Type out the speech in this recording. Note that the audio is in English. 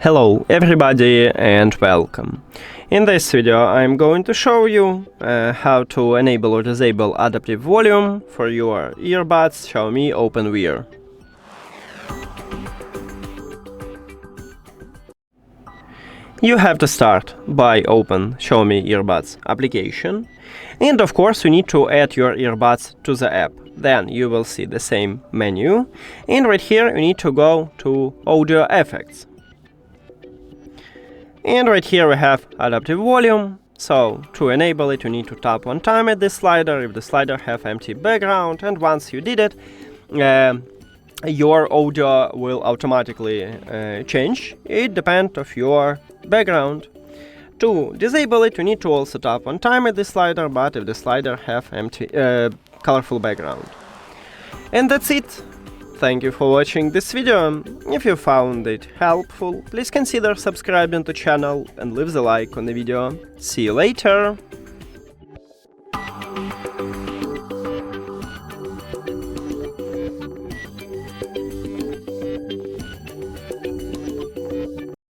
Hello everybody and welcome. In this video I'm going to show you how to enable or disable adaptive volume for your earbuds XIAOMI OpenWear. You have to start by open XIAOMI Earbuds application, and of course you need to add your earbuds to the app. Then you will see the same menu, and right here you need to go to audio effects. And right here we have adaptive volume, so to enable it you need to tap one time at this slider if the slider have empty background, and once you did it, your audio will automatically change. It depends on your background. To disable it you need to also tap one time at this slider, but if the slider have empty colorful background. And that's it. Thank you for watching this video. If you found it helpful, please consider subscribing to the channel and leave the like on the video. See you later!